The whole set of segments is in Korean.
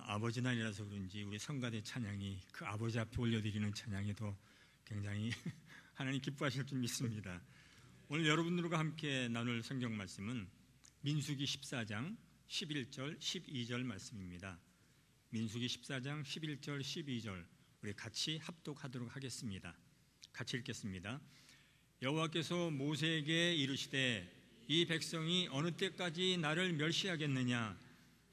아버지 날이라서 그런지 우리 성가대 찬양이 그 아버지 앞에 올려드리는 찬양에도 굉장히 하나님 기뻐하실 줄 믿습니다. 오늘 여러분들과 함께 나눌 성경 말씀은 민수기 14장 11절 12절 말씀입니다. 민수기 14장 11절 12절 우리 같이 합독하도록 하겠습니다. 같이 읽겠습니다. 여호와께서 모세에게 이르시되 이 백성이 어느 때까지 나를 멸시하겠느냐?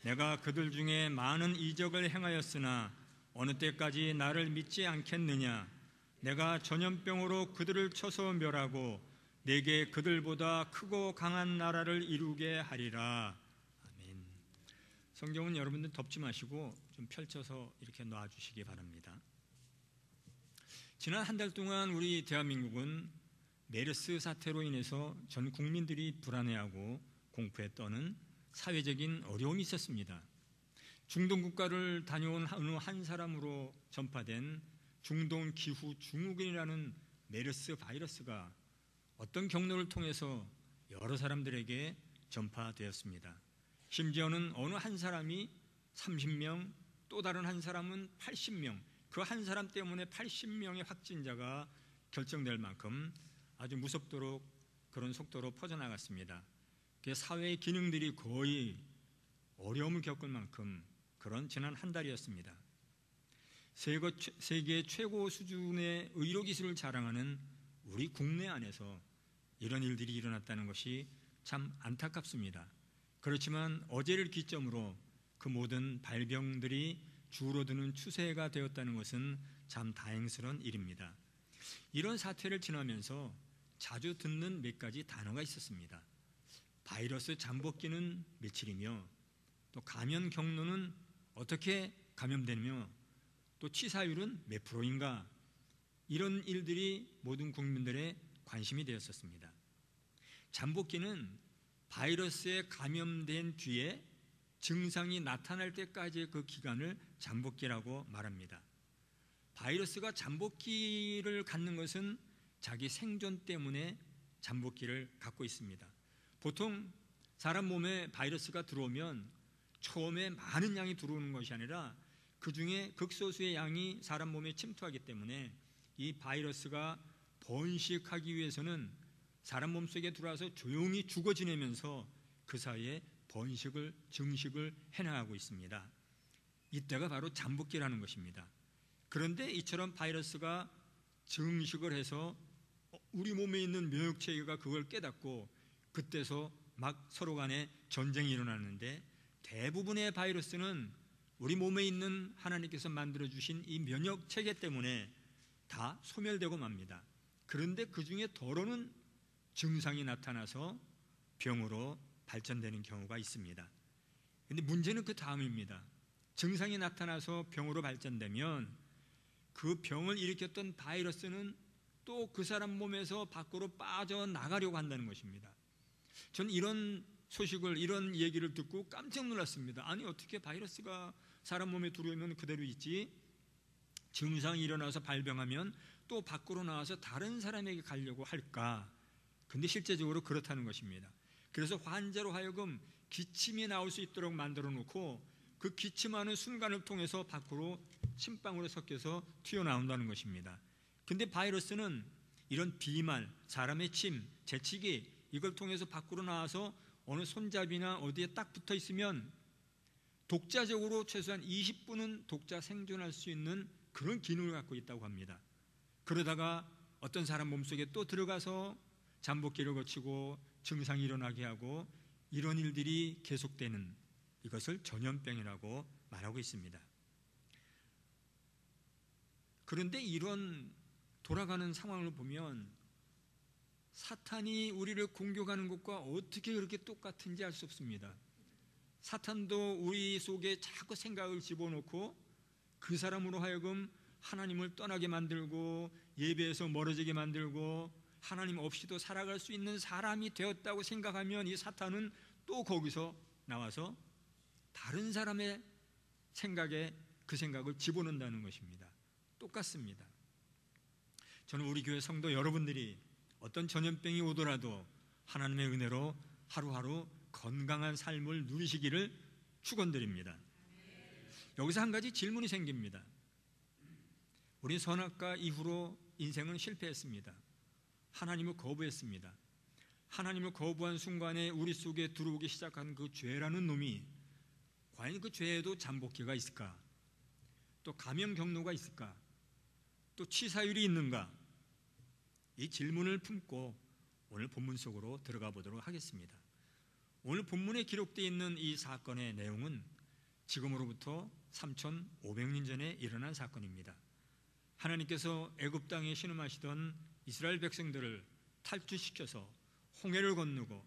내가 그들 중에 많은 이적을 행하였으나 어느 때까지 나를 믿지 않겠느냐? 내가 전염병으로 그들을 쳐서 멸하고 내게 그들보다 크고 강한 나라를 이루게 하리라. 아멘. 성경은 여러분들 덮지 마시고 좀 펼쳐서 이렇게 놔주시기 바랍니다. 지난 한 달 동안 우리 대한민국은 메르스 사태로 인해서 전 국민들이 불안해하고 공포에 떠는 사회적인 어려움이 있었습니다. 중동 국가를 다녀온 어느 한 사람으로 전파된 중동 기후 증후군이라는 메르스 바이러스가 어떤 경로를 통해서 여러 사람들에게 전파되었습니다. 심지어는 어느 한 사람이 30명, 또 다른 한 사람은 80명, 그 한 사람 때문에 80명의 확진자가 결정될 만큼 아주 무섭도록 그런 속도로 퍼져나갔습니다. 사회의 기능들이 거의 어려움을 겪을 만큼 그런 지난 한 달이었습니다. 세계 최고 수준의 의료기술을 자랑하는 우리 국내 안에서 이런 일들이 일어났다는 것이 참 안타깝습니다. 그렇지만 어제를 기점으로 그 모든 발병들이 줄어드는 추세가 되었다는 것은 참 다행스러운 일입니다. 이런 사태를 지나면서 자주 듣는 몇 가지 단어가 있었습니다. 바이러스 잠복기는 며칠이며, 또 감염 경로는 어떻게 감염되며, 또 치사율은 몇 프로인가, 이런 일들이 모든 국민들의 관심이 되었었습니다. 잠복기는 바이러스에 감염된 뒤에 증상이 나타날 때까지의 그 기간을 잠복기라고 말합니다. 바이러스가 잠복기를 갖는 것은 자기 생존 때문에 잠복기를 갖고 있습니다. 보통 사람 몸에 바이러스가 들어오면 처음에 많은 양이 들어오는 것이 아니라 그 중에 극소수의 양이 사람 몸에 침투하기 때문에 이 바이러스가 번식하기 위해서는 사람 몸속에 들어와서 조용히 죽어 지내면서 그 사이에 번식을, 증식을 해나가고 있습니다. 이때가 바로 잠복기라는 것입니다. 그런데 이처럼 바이러스가 증식을 해서 우리 몸에 있는 면역체계가 그걸 깨닫고 그때서 막 서로 간에 전쟁이 일어나는데, 대부분의 바이러스는 우리 몸에 있는 하나님께서 만들어주신 이 면역체계 때문에 다 소멸되고 맙니다. 그런데 그 중에 덜어는 증상이 나타나서 병으로 발전되는 경우가 있습니다. 그런데 문제는 그 다음입니다. 증상이 나타나서 병으로 발전되면 그 병을 일으켰던 바이러스는 또 그 사람 몸에서 밖으로 빠져나가려고 한다는 것입니다. 저는 이런 소식을, 이런 얘기를 듣고 깜짝 놀랐습니다. 아니, 어떻게 바이러스가 사람 몸에 들어오면 그대로 있지, 증상이 일어나서 발병하면 또 밖으로 나와서 다른 사람에게 가려고 할까? 근데 실제적으로 그렇다는 것입니다. 그래서 환자로 하여금 기침이 나올 수 있도록 만들어 놓고 그 기침하는 순간을 통해서 밖으로 침방울에 섞여서 튀어나온다는 것입니다. 근데 바이러스는 이런 비말, 사람의 침, 재치기, 이걸 통해서 밖으로 나와서 어느 손잡이나 어디에 딱 붙어 있으면 독자적으로 최소한 20분은 독자 생존할 수 있는 그런 기능을 갖고 있다고 합니다. 그러다가 어떤 사람 몸속에 또 들어가서 잠복기를 거치고 증상이 일어나게 하고, 이런 일들이 계속되는 이것을 전염병이라고 말하고 있습니다. 그런데 이런 돌아가는 상황을 보면 사탄이 우리를 공격하는 것과 어떻게 그렇게 똑같은지 알 수 없습니다. 사탄도 우리 속에 자꾸 생각을 집어넣고 그 사람으로 하여금 하나님을 떠나게 만들고 예배에서 멀어지게 만들고 하나님 없이도 살아갈 수 있는 사람이 되었다고 생각하면 이 사탄은 또 거기서 나와서 다른 사람의 생각에 그 생각을 집어넣는다는 것입니다. 똑같습니다. 저는 우리 교회 성도 여러분들이 어떤 전염병이 오더라도 하나님의 은혜로 하루하루 건강한 삶을 누리시기를 축원드립니다. 여기서 한 가지 질문이 생깁니다. 우리 선악과 이후로 인생은 실패했습니다. 하나님을 거부했습니다. 하나님을 거부한 순간에 우리 속에 들어오기 시작한 그 죄라는 놈이 과연 그 죄에도 잠복기가 있을까? 또 감염 경로가 있을까? 또 치사율이 있는가? 이 질문을 품고 오늘 본문 속으로 들어가 보도록 하겠습니다. 오늘 본문에 기록되어 있는 이 사건의 내용은 지금으로부터 3,500년 전에 일어난 사건입니다. 하나님께서 애굽 땅에 신음하시던 이스라엘 백성들을 탈주시켜서 홍해를 건너고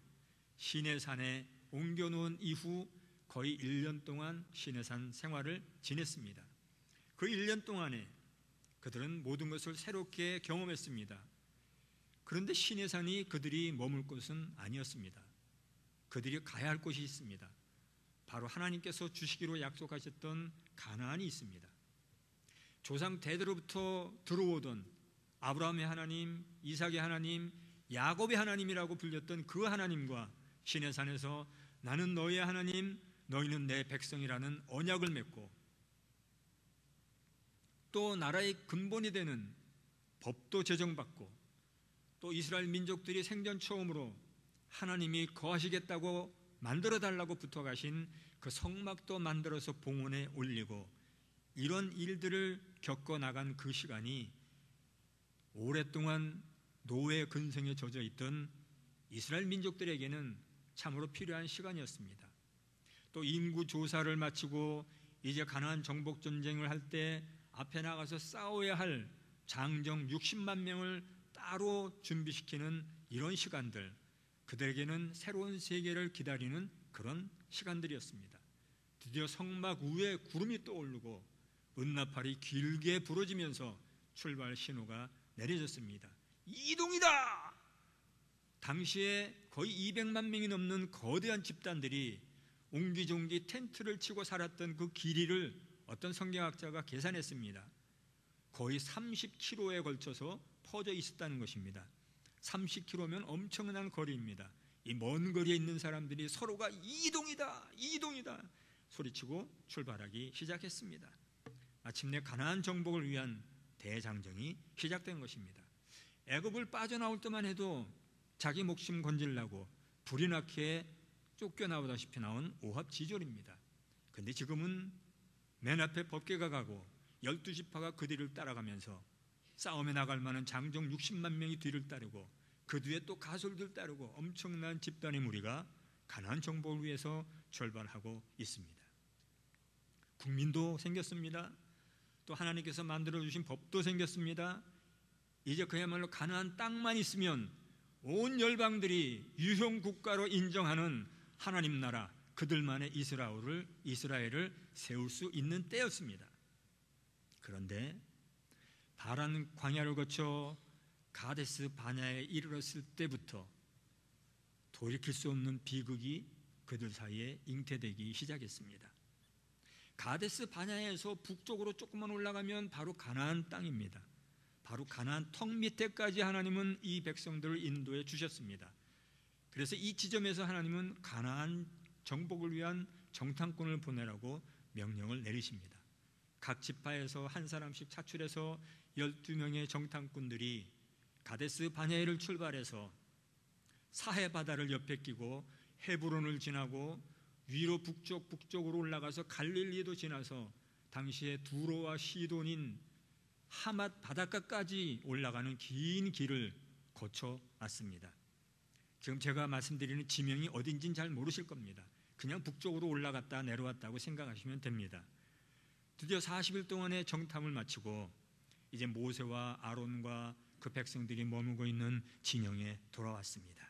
시내산에 옮겨놓은 이후 거의 1년 동안 시내산 생활을 지냈습니다. 그 1년 동안에 그들은 모든 것을 새롭게 경험했습니다. 그런데 시내산이 그들이 머물 곳은 아니었습니다. 그들이 가야 할 곳이 있습니다. 바로 하나님께서 주시기로 약속하셨던 가나안이 있습니다. 조상 대대로부터 들어오던 아브라함의 하나님, 이삭의 하나님, 야곱의 하나님이라고 불렸던 그 하나님과 시내산에서 나는 너희의 하나님, 너희는 내 백성이라는 언약을 맺고 또 나라의 근본이 되는 법도 제정받고 또 이스라엘 민족들이 생전 처음으로 하나님이 거하시겠다고 만들어달라고 붙어가신 그 성막도 만들어서 봉헌에 올리고 이런 일들을 겪어나간 그 시간이 오랫동안 노예 근성에 젖어 있던 이스라엘 민족들에게는 참으로 필요한 시간이었습니다. 또 인구 조사를 마치고 이제 가나안 정복 전쟁을 할 때 앞에 나가서 싸워야 할 장정 60만 명을 따로 준비시키는 이런 시간들, 그들에게는 새로운 세계를 기다리는 그런 시간들이었습니다. 드디어 성막 위에 구름이 떠오르고 은나팔이 길게 부러지면서 출발 신호가 내려졌습니다. 이동이다! 당시에 거의 200만 명이 넘는 거대한 집단들이 옹기종기 텐트를 치고 살았던 그 길이를 어떤 성경학자가 계산했습니다. 거의 30km에 걸쳐서 퍼져 있었다는 것입니다. 30km면 엄청난 거리입니다. 이 먼 거리에 있는 사람들이 서로가 이동이다, 이동이다 소리치고 출발하기 시작했습니다. 마침내 가나안 정복을 위한 대장정이 시작된 것입니다. 애굽을 빠져나올 때만 해도 자기 목숨 건질라고 불이 나게 쫓겨나오다시피 나온 오합지졸입니다. 그런데 지금은 맨 앞에 법궤가 가고 12지파가 그 뒤를 따라가면서 싸움에 나갈 만한 장정 60만 명이 뒤를 따르고 그 뒤에 또 가솔들 따르고 엄청난 집단의 무리가 가나안 정복을 위해서 출발하고 있습니다. 국민도 생겼습니다. 또 하나님께서 만들어주신 법도 생겼습니다. 이제 그야말로 가나안 땅만 있으면 온 열방들이 유형 국가로 인정하는 하나님 나라, 그들만의 이스라엘을 세울 수 있는 때였습니다. 그런데 바란 광야를 거쳐 가데스 바냐에 이르렀을 때부터 돌이킬 수 없는 비극이 그들 사이에 잉태되기 시작했습니다. 가데스 바냐에서 북쪽으로 조금만 올라가면 바로 가나안 땅입니다. 바로 가나안 턱 밑에까지 하나님은 이 백성들을 인도해 주셨습니다. 그래서 이 지점에서 하나님은 가나안 정복을 위한 정탐꾼을 보내라고 명령을 내리십니다. 각 지파에서 한 사람씩 차출해서 12명의 정탐꾼들이 가데스 바냐를 출발해서 사해 바다를 옆에 끼고 헤브론을 지나고 위로 북쪽으로 올라가서 갈릴리도 지나서 당시에 두로와 시돈인 하맛 바닷가까지 올라가는 긴 길을 거쳐 왔습니다. 지금 제가 말씀드리는 지명이 어딘지는 잘 모르실 겁니다. 그냥 북쪽으로 올라갔다 내려왔다고 생각하시면 됩니다. 드디어 40일 동안의 정탐을 마치고 이제 모세와 아론과 그 백성들이 머무고 있는 진영에 돌아왔습니다.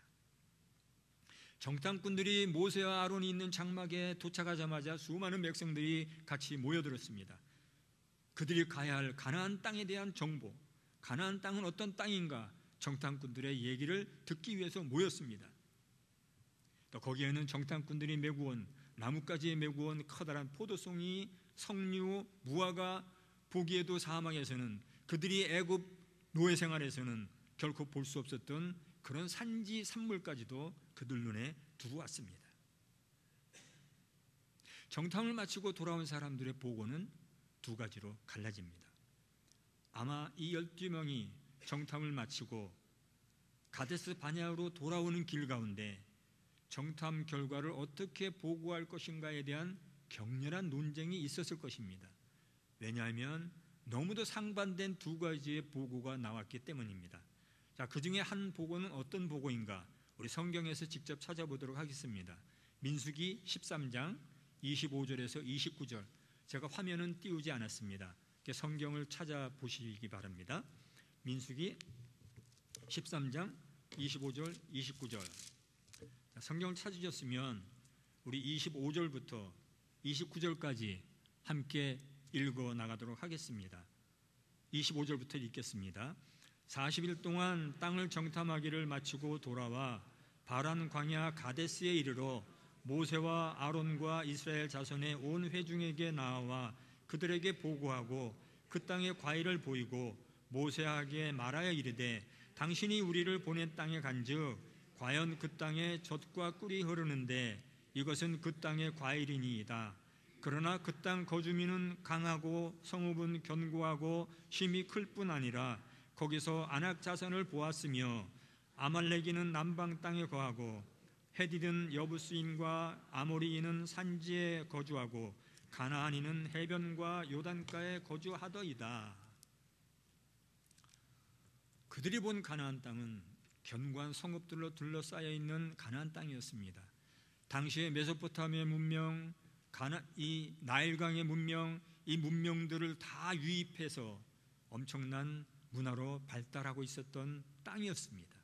정탐꾼들이 모세와 아론이 있는 장막에 도착하자마자 수많은 백성들이 같이 모여들었습니다. 그들이 가야 할 가나안 땅에 대한 정보, 가나안 땅은 어떤 땅인가 정탐꾼들의 얘기를 듣기 위해서 모였습니다. 또 거기에는 정탐꾼들이 메고 온 나뭇가지에 메고 온 커다란 포도송이, 석류, 무화과, 보기에도 사막에서는 그들이 애굽 노예 생활에서는 결코 볼 수 없었던 그런 산지 산물까지도 그들 눈에 두고 왔습니다. 정탐을 마치고 돌아온 사람들의 보고는 두 가지로 갈라집니다. 아마 이 12명이 정탐을 마치고 가데스 바네아로 돌아오는 길 가운데 정탐 결과를 어떻게 보고할 것인가에 대한 격렬한 논쟁이 있었을 것입니다. 왜냐하면 너무도 상반된 두 가지의 보고가 나왔기 때문입니다. 자, 그 중에 한 보고는 어떤 보고인가? 우리 성경에서 직접 찾아보도록 하겠습니다. 민수기 13장 25절에서 29절. 제가 화면은 띄우지 않았습니다. 성경을 찾아보시기 바랍니다. 민수기 13장 25절, 29절. 성경을 찾으셨으면 우리 25절부터 29절까지 함께 읽어 나가도록 하겠습니다. 25절부터 읽겠습니다. 40일 동안 땅을 정탐하기를 마치고 돌아와 바란 광야 가데스에 이르러 모세와 아론과 이스라엘 자손의 온 회중에게 나와 그들에게 보고하고 그 땅의 과일을 보이고 모세에게 말하여 이르되 당신이 우리를 보낸 땅에 간즉 과연 그 땅에 젖과 꿀이 흐르는데 이것은 그 땅의 과일이니이다. 그러나 그 땅 거주민은 강하고 성읍은 견고하고 힘이 클 뿐 아니라 거기서 아낙 자손을 보았으며 아말렉인은 남방 땅에 거하고 헤디든 여부스인과 아모리인은 산지에 거주하고 가나안인은 해변과 요단가에 거주하더이다. 그들이 본 가나안 땅은 견고한 성읍들로 둘러싸여 있는 가나안 땅이었습니다. 당시의 메소포타미아 문명, 이 나일강의 문명, 이 문명들을 다 유입해서 엄청난 문화로 발달하고 있었던 땅이었습니다.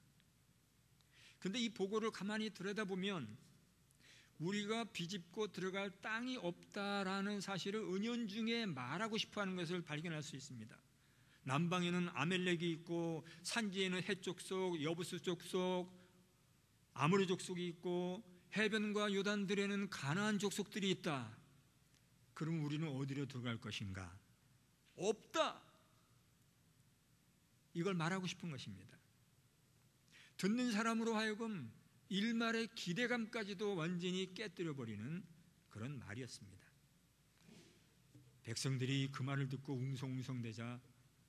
그런데 이 보고를 가만히 들여다보면 우리가 비집고 들어갈 땅이 없다라는 사실을 은연중에 말하고 싶어하는 것을 발견할 수 있습니다. 남방에는 아멜렉이 있고 산지에는 헷 족속, 여부스 족속, 아모리 족속이 있고 해변과 요단들에는 가나안 족속들이 있다. 그럼 우리는 어디로 들어갈 것인가? 없다. 이걸 말하고 싶은 것입니다. 듣는 사람으로 하여금 일말의 기대감까지도 완전히 깨뜨려버리는 그런 말이었습니다. 백성들이 그 말을 듣고 웅성웅성대자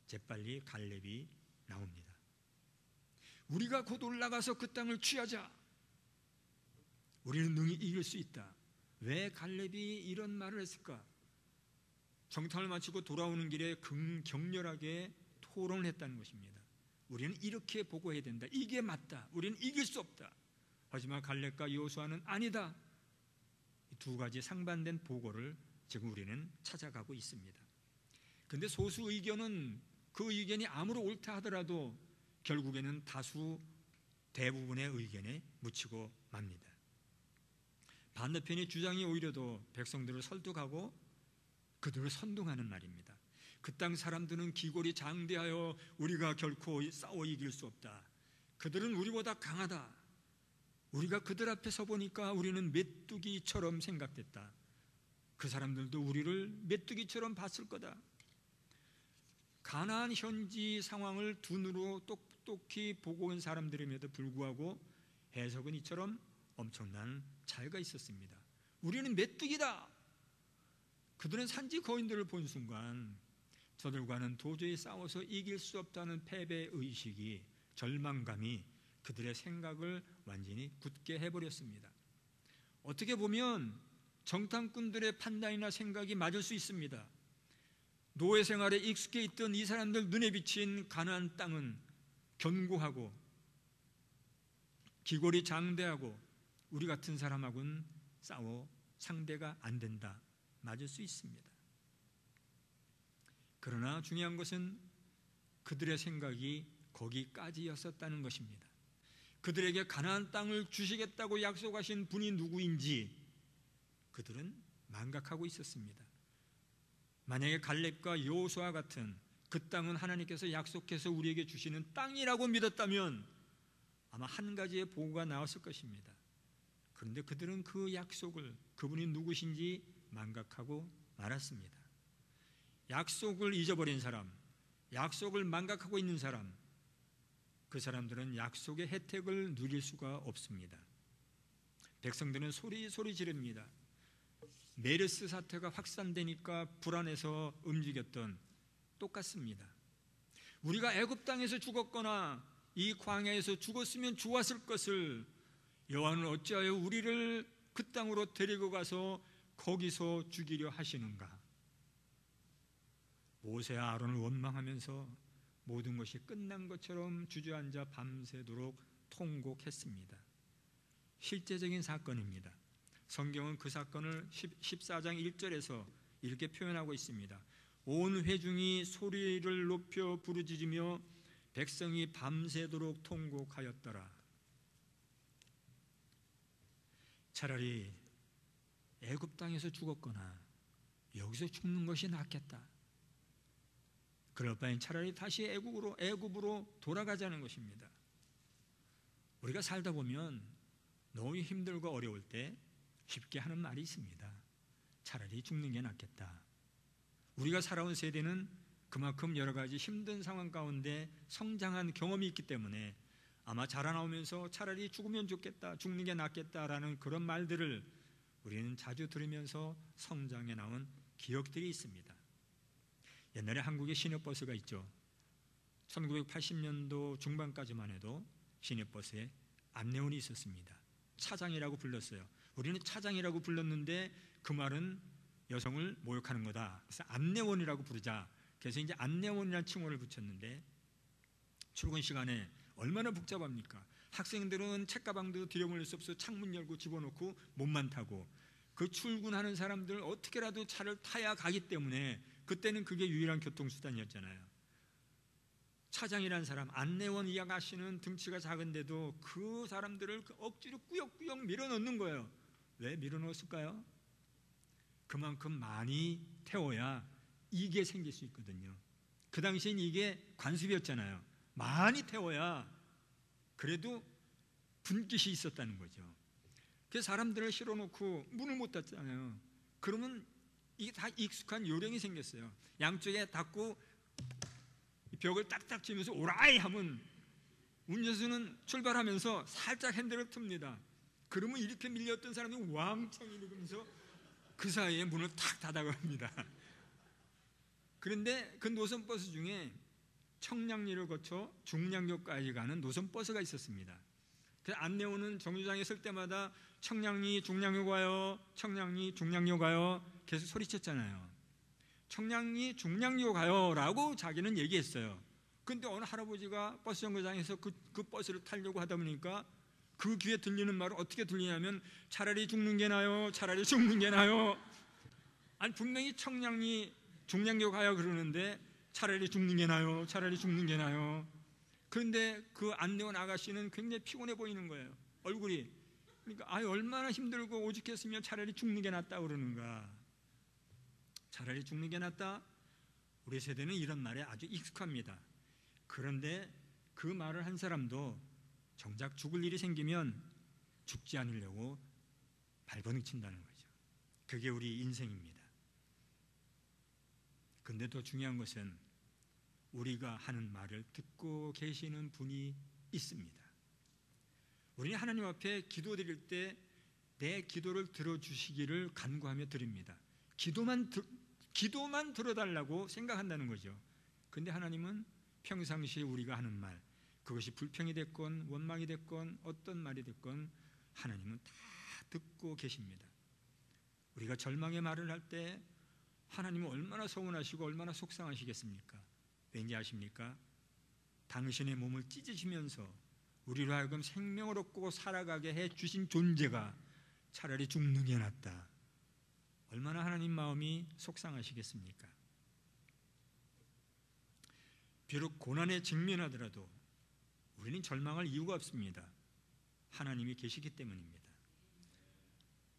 재빨리 갈렙이 나옵니다. 우리가 곧 올라가서 그 땅을 취하자. 우리는 능히 이길 수 있다. 왜 갈렙이 이런 말을 했을까? 정탐을 마치고 돌아오는 길에 격렬하게 토론을 했다는 것입니다. 우리는 이렇게 보고해야 된다. 이게 맞다. 우리는 이길 수 없다. 하지만 갈렙과 여호수아는 아니다. 두 가지 상반된 보고를 지금 우리는 찾아가고 있습니다. 그런데 소수 의견은 그 의견이 아무리 옳다 하더라도 결국에는 다수 대부분의 의견에 묻히고 맙니다. 반대편의 주장이 오히려 더 백성들을 설득하고 그들을 선동하는 말입니다. 그 땅 사람들은 기골이 장대하여 우리가 결코 싸워 이길 수 없다. 그들은 우리보다 강하다. 우리가 그들 앞에 서 보니까 우리는 메뚜기처럼 생각됐다. 그 사람들도 우리를 메뚜기처럼 봤을 거다. 가나안 현지 상황을 두 눈으로 똑똑히 보고 온 사람들임에도 불구하고 해석은 이처럼 엄청난 차이가 있었습니다. 우리는 메뚜기다. 그들은 산지 거인들을 본 순간 저들과는 도저히 싸워서 이길 수 없다는 패배의식이, 절망감이 그들의 생각을 완전히 굳게 해버렸습니다. 어떻게 보면 정탐꾼들의 판단이나 생각이 맞을 수 있습니다. 노예 생활에 익숙해 있던 이 사람들 눈에 비친 가나안 땅은 견고하고 기골이 장대하고 우리 같은 사람하고는 싸워 상대가 안 된다. 맞을 수 있습니다. 그러나 중요한 것은 그들의 생각이 거기까지였었다는 것입니다. 그들에게 가나안 땅을 주시겠다고 약속하신 분이 누구인지 그들은 망각하고 있었습니다. 만약에 갈렙과 여호수아 같은 그 땅은 하나님께서 약속해서 우리에게 주시는 땅이라고 믿었다면 아마 한 가지의 보고가 나왔을 것입니다. 그런데 그들은 그 약속을, 그분이 누구신지 망각하고 말았습니다. 약속을 잊어버린 사람, 약속을 망각하고 있는 사람, 그 사람들은 약속의 혜택을 누릴 수가 없습니다. 백성들은 소리 지릅니다. 메르스 사태가 확산되니까 불안해서 움직였던 똑같습니다. 우리가 애굽 땅에서 죽었거나 이 광야에서 죽었으면 좋았을 것을 여호와는 어찌하여 우리를 그 땅으로 데리고 가서 거기서 죽이려 하시는가? 모세와 아론을 원망하면서 모든 것이 끝난 것처럼 주저앉아 밤새도록 통곡했습니다. 실제적인 사건입니다. 성경은 그 사건을 14장 1절에서 이렇게 표현하고 있습니다. 온 회중이 소리를 높여 부르짖으며 백성이 밤새도록 통곡하였더라. 차라리 애굽 땅에서 죽었거나 여기서 죽는 것이 낫겠다. 그럴 바엔 차라리 다시 애굽으로 돌아가자는 것입니다. 우리가 살다 보면 너무 힘들고 어려울 때 쉽게 하는 말이 있습니다. 차라리 죽는 게 낫겠다. 우리가 살아온 세대는 그만큼 여러 가지 힘든 상황 가운데 성장한 경험이 있기 때문에 아마 자라나오면서 차라리 죽으면 좋겠다, 죽는 게 낫겠다라는 그런 말들을 우리는 자주 들으면서 성장해 나온 기억들이 있습니다. 옛날에 한국에 시내버스가 있죠. 1980년도 중반까지만 해도 시내버스에 안내원이 있었습니다. 차장이라고 불렀어요. 우리는 차장이라고 불렀는데 그 말은 여성을 모욕하는 거다. 그래서 안내원이라고 부르자. 그래서 이제 안내원이라는 칭호를 붙였는데 출근 시간에 얼마나 복잡합니까? 학생들은 책가방도 들여몰릴 수 없어 창문 열고 집어넣고 몸만 타고 그 출근하는 사람들 어떻게라도 차를 타야 가기 때문에 그때는 그게 유일한 교통수단이었잖아요. 차장이라는 사람, 안내원 이 아가씨는 등치가 작은데도 그 사람들을 억지로 꾸역꾸역 밀어넣는 거예요. 왜 밀어넣었을까요? 그만큼 많이 태워야 이게 생길 수 있거든요. 그 당시엔 이게 관습이었잖아요. 많이 태워야 그래도 분깃이 있었다는 거죠. 그래서 사람들을 실어놓고 문을 못 닫잖아요. 그러면 이게 다 익숙한 요령이 생겼어요. 양쪽에 닫고 벽을 딱딱 치면서 오라이 하면 운전수는 출발하면서 살짝 핸들을 틉니다. 그러면 이렇게 밀렸던 사람이 왕창 이러면서 그 사이에 문을 탁 닫아갑니다. 그런데 그 노선버스 중에 청량리를 거쳐 중량역까지 가는 노선버스가 있었습니다. 그 안내원은 정류장에 설 때마다 청량리 중량역 와요, 청량리 중량역 와요 계속 소리쳤잖아요. 청량리 중량역 가요 라고 자기는 얘기했어요. 그런데 어느 할아버지가 버스 정거장에서 그 버스를 타려고 하다 보니까 그 귀에 들리는 말은 어떻게 들리냐면 차라리 죽는 게 나요, 차라리 죽는 게 나요. 아니 분명히 청량리 중량역 가요 그러는데 차라리 죽는 게 나요, 차라리 죽는 게 나요. 그런데 그 안내원 아가씨는 굉장히 피곤해 보이는 거예요. 얼굴이. 그러니까 얼마나 힘들고 오죽했으면 차라리 죽는 게 낫다 그러는가. 차라리 죽는 게 낫다. 우리 세대는 이런 말에 아주 익숙합니다. 그런데 그 말을 한 사람도 정작 죽을 일이 생기면 죽지 않으려고 발버둥친다는 거죠. 그게 우리 인생입니다. 그런데 더 중요한 것은 우리가 하는 말을 듣고 계시는 분이 있습니다. 우리는 하나님 앞에 기도드릴 때 내 기도를 들어주시기를 간구하며 드립니다. 기도만 들어달라고 생각한다는 거죠. 그런데 하나님은 평상시에 우리가 하는 말, 그것이 불평이 됐건 원망이 됐건 어떤 말이 됐건 하나님은 다 듣고 계십니다. 우리가 절망의 말을 할 때 하나님은 얼마나 서운하시고 얼마나 속상하시겠습니까? 왠지 아십니까? 당신의 몸을 찢으시면서 우리로 하여금 생명을 얻고 살아가게 해주신 존재가 차라리 죽는 게 낫다. 얼마나 하나님 마음이 속상하시겠습니까? 비록 고난에 직면하더라도 우리는 절망할 이유가 없습니다. 하나님이 계시기 때문입니다.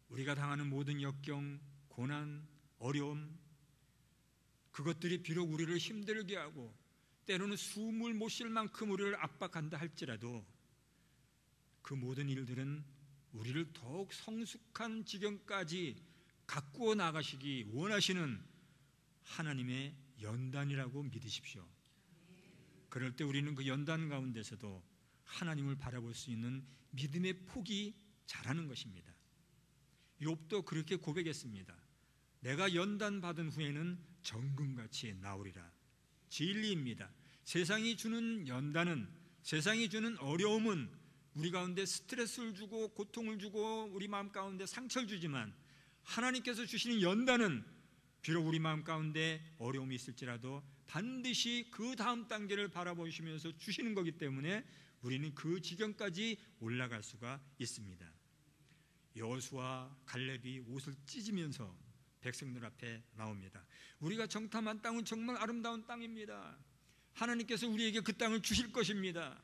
우리가 당하는 모든 역경, 고난, 어려움, 그것들이 비록 우리를 힘들게 하고 때로는 숨을 못 쉴 만큼 우리를 압박한다 할지라도 그 모든 일들은 우리를 더욱 성숙한 지경까지 가꾸어 나가시기 원하시는 하나님의 연단이라고 믿으십시오. 그럴 때 우리는 그 연단 가운데서도 하나님을 바라볼 수 있는 믿음의 폭이 자라는 것입니다. 욥도 그렇게 고백했습니다. 내가 연단 받은 후에는 정금같이 나오리라. 진리입니다. 세상이 주는 연단은, 세상이 주는 어려움은 우리 가운데 스트레스를 주고 고통을 주고 우리 마음 가운데 상처를 주지만, 하나님께서 주시는 연단은 비록 우리 마음 가운데 어려움이 있을지라도 반드시 그 다음 단계를 바라보시면서 주시는 거기 때문에 우리는 그 지경까지 올라갈 수가 있습니다. 여호수아 갈렙이 옷을 찢으면서 백성들 앞에 나옵니다. 우리가 정탐한 땅은 정말 아름다운 땅입니다. 하나님께서 우리에게 그 땅을 주실 것입니다.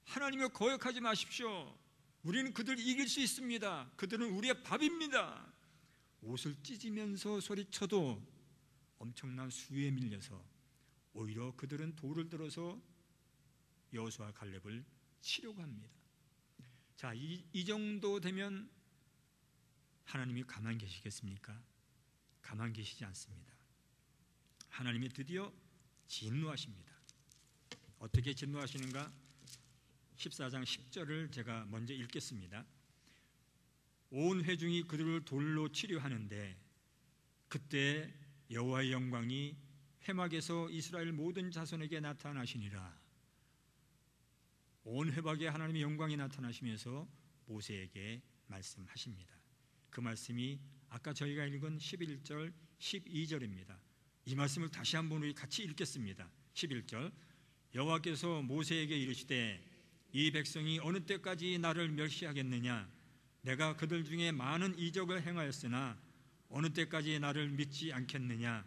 하나님을 거역하지 마십시오. 우리는 그들을 이길 수 있습니다. 그들은 우리의 밥입니다. 옷을 찢으면서 소리쳐도 엄청난 수위에 밀려서 오히려 그들은 돌을 들어서 여호수아 갈렙을 치려고 합니다. 자, 이 정도 되면 하나님이 가만히 계시겠습니까? 가만히 계시지 않습니다. 하나님이 드디어 진노하십니다. 어떻게 진노하시는가? 14장 10절을 제가 먼저 읽겠습니다. 온 회중이 그들을 돌로 치려 하는데 그때 여호와의 영광이 회막에서 이스라엘 모든 자손에게 나타나시니라. 온 회막에 하나님의 영광이 나타나시면서 모세에게 말씀하십니다. 그 말씀이 아까 저희가 읽은 11절, 12절입니다. 이 말씀을 다시 한번 우리 같이 읽겠습니다. 11절, 여호와께서 모세에게 이르시되 이 백성이 어느 때까지 나를 멸시하겠느냐? 내가 그들 중에 많은 이적을 행하였으나 어느 때까지 나를 믿지 않겠느냐?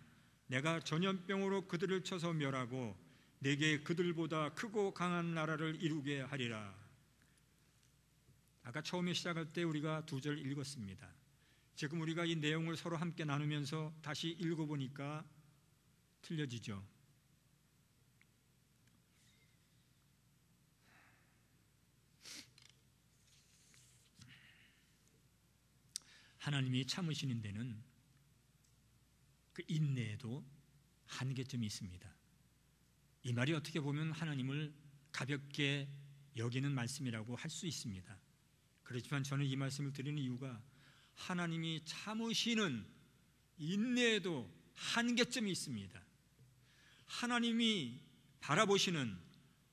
내가 전염병으로 그들을 쳐서 멸하고 내게 그들보다 크고 강한 나라를 이루게 하리라. 아까 처음에 시작할 때 우리가 2절 읽었습니다. 지금 우리가 이 내용을 서로 함께 나누면서 다시 읽어보니까 틀려지죠. 하나님이 참으시는 데는 그 인내에도 한계점이 있습니다. 이 말이 어떻게 보면 하나님을 가볍게 여기는 말씀이라고 할 수 있습니다. 그렇지만 저는 이 말씀을 드리는 이유가 하나님이 참으시는 인내에도 한계점이 있습니다. 하나님이 바라보시는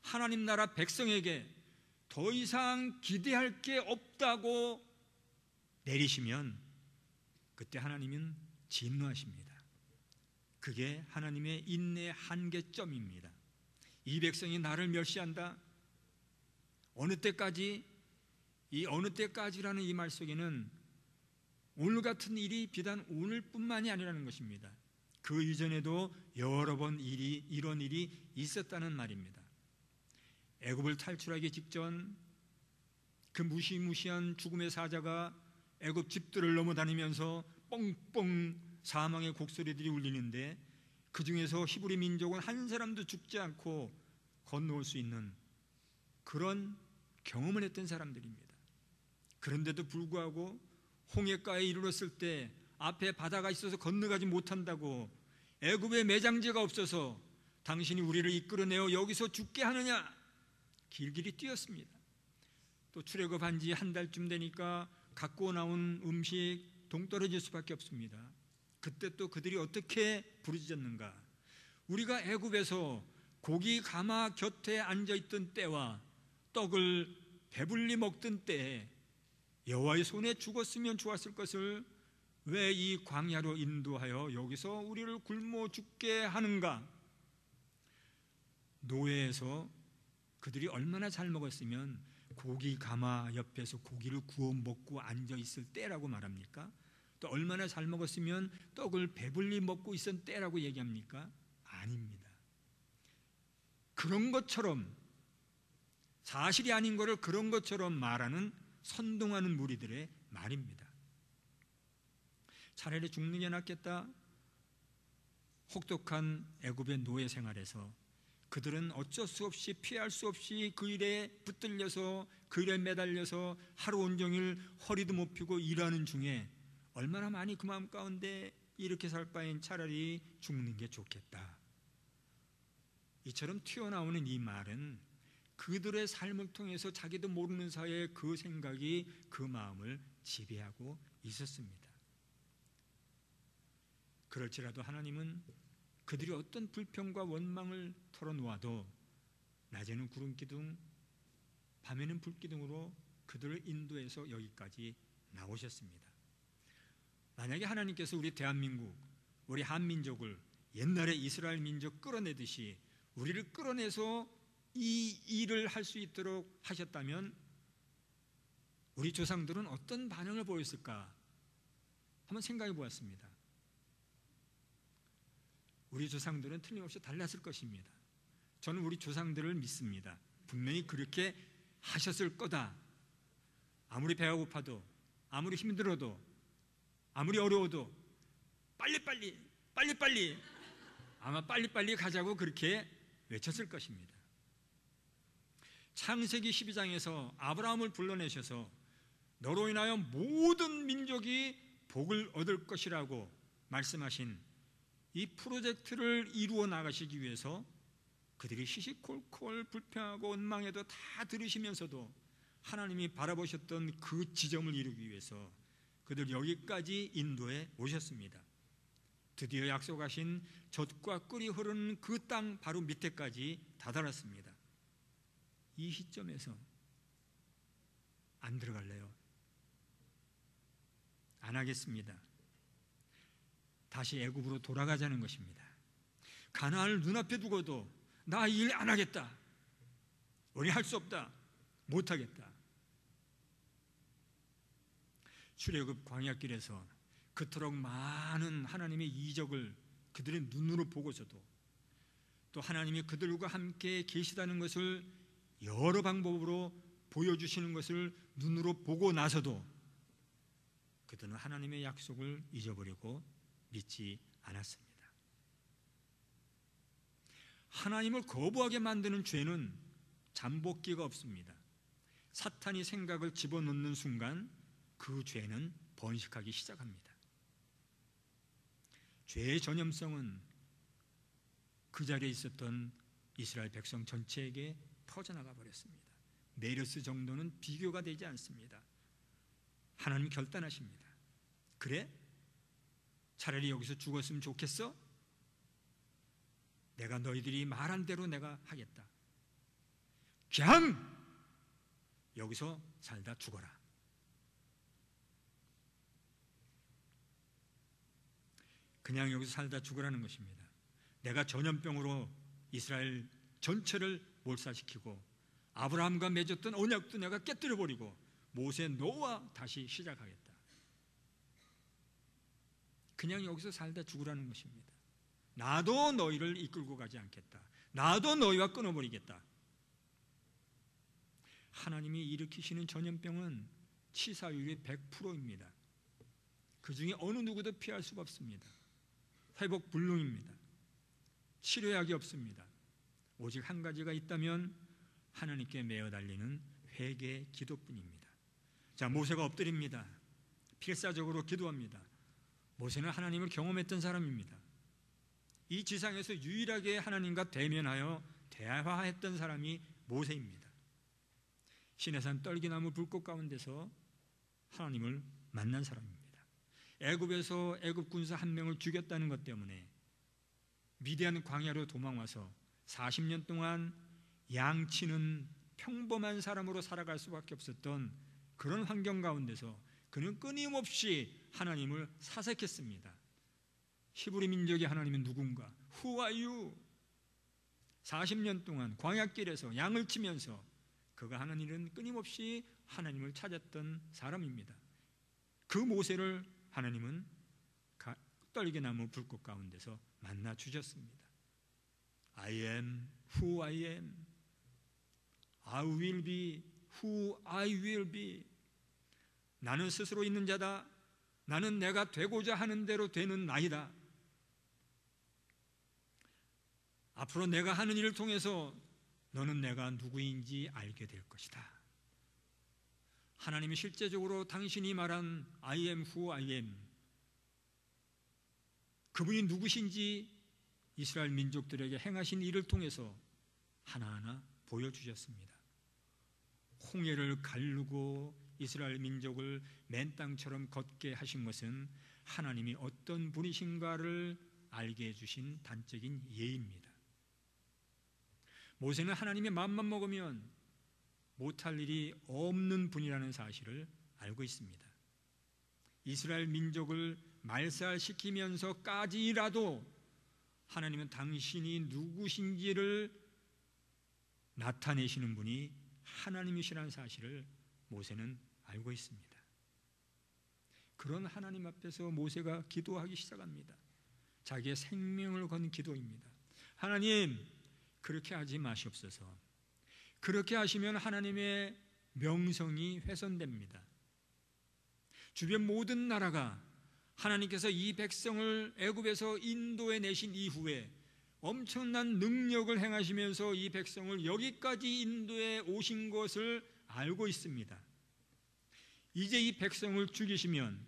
하나님 나라 백성에게 더 이상 기대할 게 없다고 내리시면 그때 하나님은 진노하십니다. 그게 하나님의 인내의 한계점입니다. 이 백성이 나를 멸시한다. 어느 때까지? 이 어느 때까지라는 이 말 속에는 오늘 같은 일이 비단 오늘뿐만이 아니라는 것입니다. 그 이전에도 여러 번 이런 일이 있었다는 말입니다. 애굽을 탈출하기 직전 그 무시무시한 죽음의 사자가 애굽 집들을 넘어다니면서 뻥뻥 사망의 곡소리들이 울리는데 그 중에서 히브리 민족은 한 사람도 죽지 않고 건너올 수 있는 그런 경험을 했던 사람들입니다. 그런데도 불구하고 홍해가에 이르렀을 때 앞에 바다가 있어서 건너가지 못한다고 애굽에 매장지가 없어서 당신이 우리를 이끌어내어 여기서 죽게 하느냐 길길이 뛰었습니다. 또 출애굽한 지 한 달쯤 되니까 갖고 나온 음식 동떨어질 수밖에 없습니다. 그때 또 그들이 어떻게 부르짖었는가? 우리가 애굽에서 고기 가마 곁에 앉아있던 때와 떡을 배불리 먹던 때에 여호와의 손에 죽었으면 좋았을 것을 왜 이 광야로 인도하여 여기서 우리를 굶어 죽게 하는가? 노예에서 그들이 얼마나 잘 먹었으면 고기 가마 옆에서 고기를 구워 먹고 앉아있을 때라고 말합니까? 또 얼마나 잘 먹었으면 떡을 배불리 먹고 있었던 때라고 얘기합니까? 아닙니다. 그런 것처럼 사실이 아닌 것을 그런 것처럼 말하는 선동하는 무리들의 말입니다. 차라리 죽는 게 낫겠다. 혹독한 애굽의 노예 생활에서 그들은 어쩔 수 없이 피할 수 없이 그 일에 붙들려서 그 일에 매달려서 하루 온종일 허리도 못 펴고 일하는 중에 얼마나 많이 그 마음 가운데 이렇게 살 바엔 차라리 죽는 게 좋겠다. 이처럼 튀어나오는 이 말은 그들의 삶을 통해서 자기도 모르는 사이에 그 생각이 그 마음을 지배하고 있었습니다. 그럴지라도 하나님은 그들이 어떤 불평과 원망을 털어놓아도 낮에는 구름기둥, 밤에는 불기둥으로 그들을 인도해서 여기까지 나오셨습니다. 만약에 하나님께서 우리 대한민국, 우리 한민족을 옛날에 이스라엘 민족 끌어내듯이 우리를 끌어내서 이 일을 할 수 있도록 하셨다면 우리 조상들은 어떤 반응을 보였을까 한번 생각해 보았습니다. 우리 조상들은 틀림없이 달랐을 것입니다. 저는 우리 조상들을 믿습니다. 분명히 그렇게 하셨을 거다. 아무리 배가 고파도, 아무리 힘들어도, 아무리 어려워도 빨리빨리 아마 빨리빨리 가자고 그렇게 외쳤을 것입니다. 창세기 12장에서 아브라함을 불러내셔서 너로 인하여 모든 민족이 복을 얻을 것이라고 말씀하신 이 프로젝트를 이루어 나가시기 위해서 그들이 시시콜콜 불평하고 원망해도 다 들으시면서도 하나님이 바라보셨던 그 지점을 이루기 위해서 그들 여기까지 인도해 오셨습니다. 드디어 약속하신 젖과 꿀이 흐르는 그 땅 바로 밑에까지 다다랐습니다. 이 시점에서 안 들어갈래요? 안 하겠습니다. 다시 애굽으로 돌아가자는 것입니다. 가나안을 눈앞에 두고도 나 일 안 하겠다. 우리 할 수 없다. 못 하겠다. 출애굽 광야길에서 그토록 많은 하나님의 이적을 그들의 눈으로 보고서도 또 하나님이 그들과 함께 계시다는 것을 여러 방법으로 보여주시는 것을 눈으로 보고 나서도 그들은 하나님의 약속을 잊어버리고 믿지 않았습니다. 하나님을 거부하게 만드는 죄는 잠복기가 없습니다. 사탄이 생각을 집어넣는 순간 그 죄는 번식하기 시작합니다. 죄의 전염성은 그 자리에 있었던 이스라엘 백성 전체에게 퍼져나가 버렸습니다. 메르스 정도는 비교가 되지 않습니다. 하나님 결단하십니다. 그래? 차라리 여기서 죽었으면 좋겠어? 내가 너희들이 말한 대로 내가 하겠다. 그냥 여기서 살다 죽어라. 그냥 여기서 살다 죽으라는 것입니다. 내가 전염병으로 이스라엘 전체를 몰살시키고 아브라함과 맺었던 언약도 내가 깨뜨려버리고 모세 너와 다시 시작하겠다. 그냥 여기서 살다 죽으라는 것입니다. 나도 너희를 이끌고 가지 않겠다. 나도 너희와 끊어버리겠다. 하나님이 일으키시는 전염병은 치사율이 100%입니다. 그 중에 어느 누구도 피할 수가 없습니다. 회복 불능입니다. 치료약이 없습니다. 오직 한 가지가 있다면 하나님께 매어 달리는 회개 기도뿐입니다. 자, 모세가 엎드립니다. 필사적으로 기도합니다. 모세는 하나님을 경험했던 사람입니다. 이 지상에서 유일하게 하나님과 대면하여 대화했던 사람이 모세입니다. 시내산 떨기나무 불꽃 가운데서 하나님을 만난 사람입니다. 애굽에서 애굽 군사 한 명을 죽였다는 것 때문에 미디안 광야로 도망와서 40년 동안 양치는 평범한 사람으로 살아갈 수밖에 없었던 그런 환경 가운데서 그는 끊임없이 하나님을 사색했습니다. 히브리 민족의 하나님은 누군가? Who are you? 40년 동안 광야길에서 양을 치면서 그가 하나님은 끊임없이 하나님을 찾았던 사람입니다. 그 모세를 하나님은 떨기나무 불꽃 가운데서 만나 주셨습니다. I am who I am. I will be who I will be. 나는 스스로 있는 자다. 나는 내가 되고자 하는 대로 되는 나이다. 앞으로 내가 하는 일을 통해서 너는 내가 누구인지 알게 될 것이다. 하나님이 실제적으로 당신이 말한 I am who I am, 그분이 누구신지 이스라엘 민족들에게 행하신 일을 통해서 하나하나 보여주셨습니다. 홍해를 가르고 이스라엘 민족을 맨 땅처럼 걷게 하신 것은 하나님이 어떤 분이신가를 알게 해주신 단적인 예입니다. 모세는 하나님의 마음만 먹으면 못할 일이 없는 분이라는 사실을 알고 있습니다. 이스라엘 민족을 말살시키면서까지라도 하나님은 당신이 누구신지를 나타내시는 분이 하나님이시라는 사실을 모세는 알고 있습니다. 그런 하나님 앞에서 모세가 기도하기 시작합니다. 자기의 생명을 건 기도입니다. 하나님, 그렇게 하지 마시옵소서. 그렇게 하시면 하나님의 명성이 훼손됩니다. 주변 모든 나라가 하나님께서 이 백성을 애굽에서 인도해 내신 이후에 엄청난 능력을 행하시면서 이 백성을 여기까지 인도해 오신 것을 알고 있습니다. 이제 이 백성을 죽이시면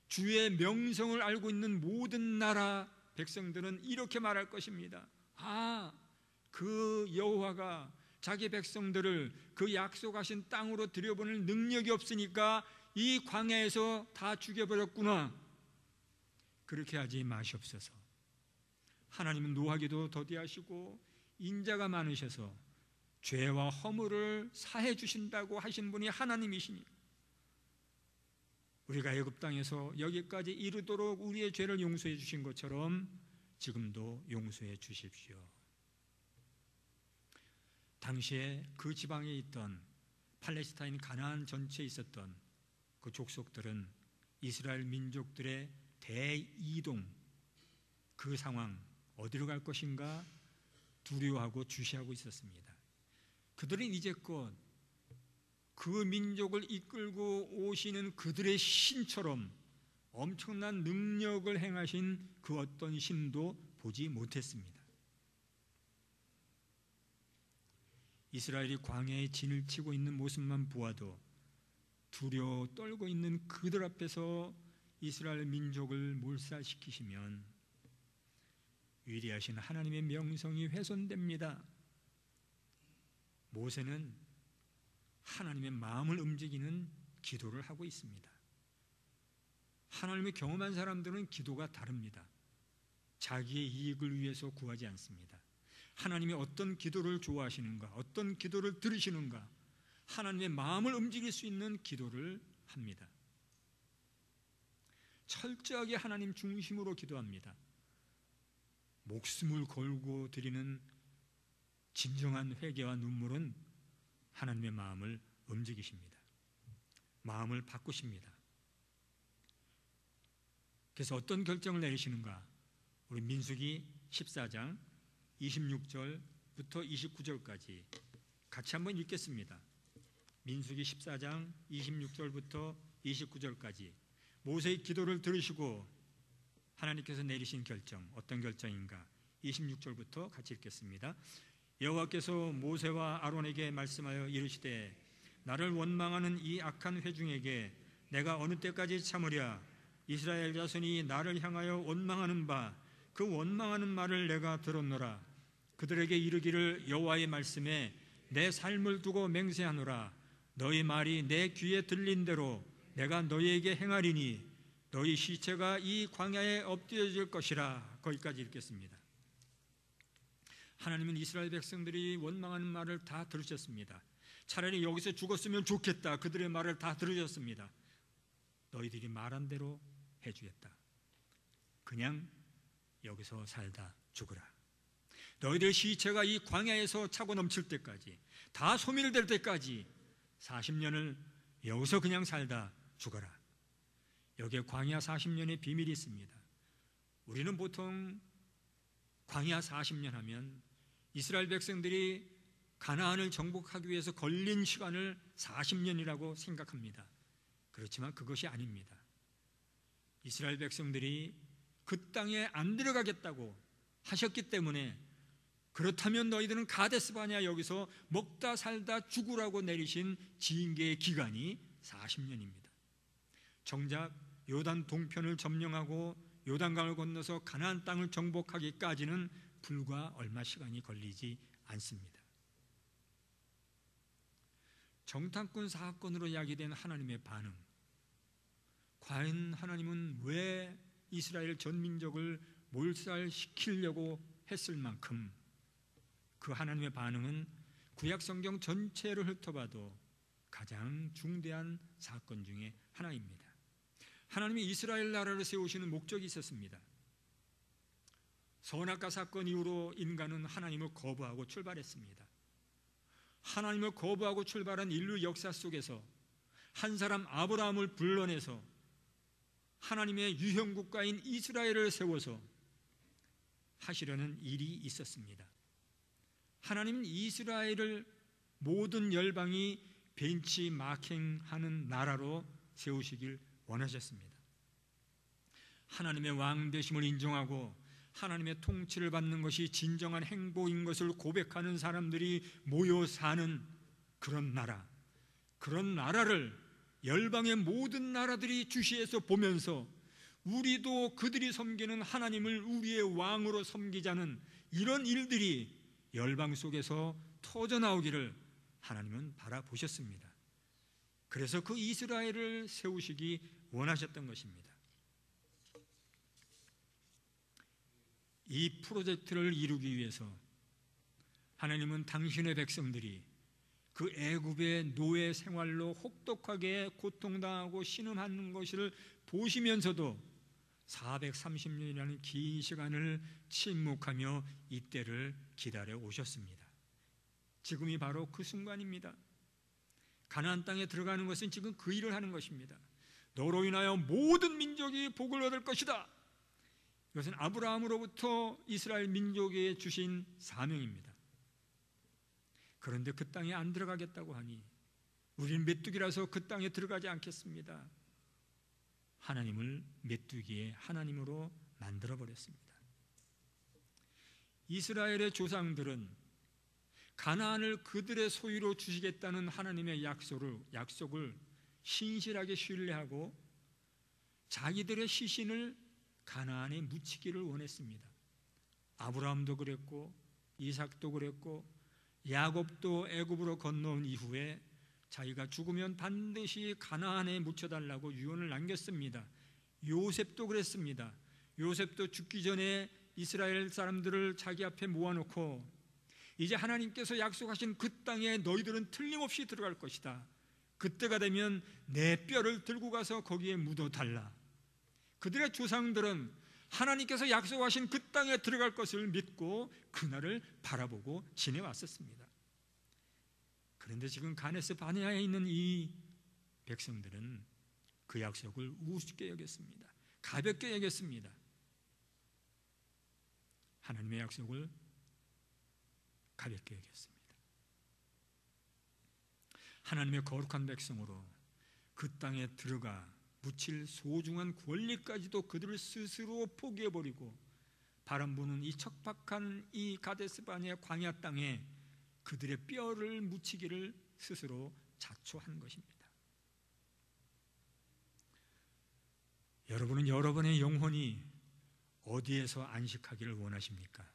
주의 명성을 알고 있는 모든 나라 백성들은 이렇게 말할 것입니다. 아, 그 여호와가 자기 백성들을 그 약속하신 땅으로 들여보낼 능력이 없으니까 이 광야에서 다 죽여버렸구나. 그렇게 하지 마시옵소서. 하나님은 노하기도 더디하시고 인자가 많으셔서 죄와 허물을 사해 주신다고 하신 분이 하나님이시니 우리가 애굽 땅에서 여기까지 이르도록 우리의 죄를 용서해 주신 것처럼 지금도 용서해 주십시오. 당시에 그 지방에 있던 팔레스타인 가나안 전체에 있었던 그 족속들은 이스라엘 민족들의 대이동, 그 상황, 어디로 갈 것인가 두려워하고 주시하고 있었습니다. 그들은 이제껏 그 민족을 이끌고 오시는 그들의 신처럼 엄청난 능력을 행하신 그 어떤 신도 보지 못했습니다. 이스라엘이 광야에 진을 치고 있는 모습만 보아도 두려워 떨고 있는 그들 앞에서 이스라엘 민족을 몰살시키시면 위대하신 하나님의 명성이 훼손됩니다. 모세는 하나님의 마음을 움직이는 기도를 하고 있습니다. 하나님을 경험한 사람들은 기도가 다릅니다. 자기의 이익을 위해서 구하지 않습니다. 하나님이 어떤 기도를 좋아하시는가, 어떤 기도를 들으시는가, 하나님의 마음을 움직일 수 있는 기도를 합니다. 철저하게 하나님 중심으로 기도합니다. 목숨을 걸고 드리는 진정한 회개와 눈물은 하나님의 마음을 움직이십니다. 마음을 바꾸십니다. 그래서 어떤 결정을 내리시는가? 우리 민수기 14장 26절부터 29절까지 같이 한번 읽겠습니다. 민수기 14장 26절부터 29절까지 모세의 기도를 들으시고 하나님께서 내리신 결정, 어떤 결정인가? 26절부터 같이 읽겠습니다. 여호와께서 모세와 아론에게 말씀하여 이르시되 나를 원망하는 이 악한 회중에게 내가 어느 때까지 참으랴? 이스라엘 자손이 나를 향하여 원망하는 바 그 원망하는 말을 내가 들었노라. 그들에게 이르기를 여호와의 말씀에 내 삶을 두고 맹세하노라. 너희 말이 내 귀에 들린 대로 내가 너희에게 행하리니 너희 시체가 이 광야에 엎드려질 것이라. 거기까지 읽겠습니다. 하나님은 이스라엘 백성들이 원망하는 말을 다 들으셨습니다. 차라리 여기서 죽었으면 좋겠다. 그들의 말을 다 들으셨습니다. 너희들이 말한 대로 해주겠다. 그냥 여기서 살다 죽으라. 너희들 시체가 이 광야에서 차고 넘칠 때까지, 다 소멸될 때까지 40년을 여기서 그냥 살다 죽어라. 여기에 광야 40년의 비밀이 있습니다. 우리는 보통 광야 40년 하면 이스라엘 백성들이 가나안을 정복하기 위해서 걸린 시간을 40년이라고 생각합니다. 그렇지만 그것이 아닙니다. 이스라엘 백성들이 그 땅에 안 들어가겠다고 하셨기 때문에 그렇다면 너희들은 가데스 바냐 여기서 먹다 살다 죽으라고 내리신 징계의 기간이 40년입니다. 정작 요단 동편을 점령하고 요단강을 건너서 가나안 땅을 정복하기까지는 불과 얼마 시간이 걸리지 않습니다. 정탐꾼 사건으로 야기된 하나님의 반응, 과연 하나님은 왜 이스라엘 전 민족을 몰살시키려고 했을 만큼 그 하나님의 반응은 구약 성경 전체를 훑어봐도 가장 중대한 사건 중에 하나입니다. 하나님이 이스라엘 나라를 세우시는 목적이 있었습니다. 선악과 사건 이후로 인간은 하나님을 거부하고 출발했습니다. 하나님을 거부하고 출발한 인류 역사 속에서 한 사람 아브라함을 불러내서 하나님의 유형국가인 이스라엘을 세워서 하시려는 일이 있었습니다. 하나님은 이스라엘을 모든 열방이 벤치마킹하는 나라로 세우시길 원하셨습니다. 하나님의 왕 되심을 인정하고 하나님의 통치를 받는 것이 진정한 행복인 것을 고백하는 사람들이 모여 사는 그런 나라, 그런 나라를 열방의 모든 나라들이 주시해서 보면서 우리도 그들이 섬기는 하나님을 우리의 왕으로 섬기자는 이런 일들이 열방 속에서 터져나오기를 하나님은 바라보셨습니다. 그래서 그 이스라엘을 세우시기 원하셨던 것입니다. 이 프로젝트를 이루기 위해서 하나님은 당신의 백성들이 그 애굽의 노예 생활로 혹독하게 고통당하고 신음하는 것을 보시면서도 430년이라는 긴 시간을 침묵하며 이때를 기다려 오셨습니다. 지금이 바로 그 순간입니다. 가나안 땅에 들어가는 것은 지금 그 일을 하는 것입니다. 너로 인하여 모든 민족이 복을 얻을 것이다. 이것은 아브라함으로부터 이스라엘 민족에 주신 사명입니다. 그런데 그 땅에 안 들어가겠다고 하니 우리는 메뚜기라서 그 땅에 들어가지 않겠습니다. 하나님을 메뚜기의 하나님으로 만들어버렸습니다. 이스라엘의 조상들은 가나안을 그들의 소유로 주시겠다는 하나님의 약속을 신실하게 신뢰하고 자기들의 시신을 가나안에 묻히기를 원했습니다. 아브라함도 그랬고 이삭도 그랬고 야곱도 애굽으로 건너온 이후에 자기가 죽으면 반드시 가나안에 묻혀달라고 유언을 남겼습니다. 요셉도 그랬습니다. 요셉도 죽기 전에 이스라엘 사람들을 자기 앞에 모아놓고 이제 하나님께서 약속하신 그 땅에 너희들은 틀림없이 들어갈 것이다. 그때가 되면 내 뼈를 들고 가서 거기에 묻어달라. 그들의 조상들은 하나님께서 약속하신 그 땅에 들어갈 것을 믿고 그날을 바라보고 지내왔었습니다. 그런데 지금 가데스 바네아에 있는 이 백성들은 그 약속을 우습게 여겼습니다. 가볍게 여겼습니다. 하나님의 약속을 가볍게 여겼습니다. 하나님의 거룩한 백성으로 그 땅에 들어가 묻힐 소중한 권리까지도 그들을 스스로 포기해버리고 바람 부는 이 척박한 이 가데스 바네아 광야 땅에 그들의 뼈를 묻히기를 스스로 자초한 것입니다. 여러분은 여러분의 영혼이 어디에서 안식하기를 원하십니까?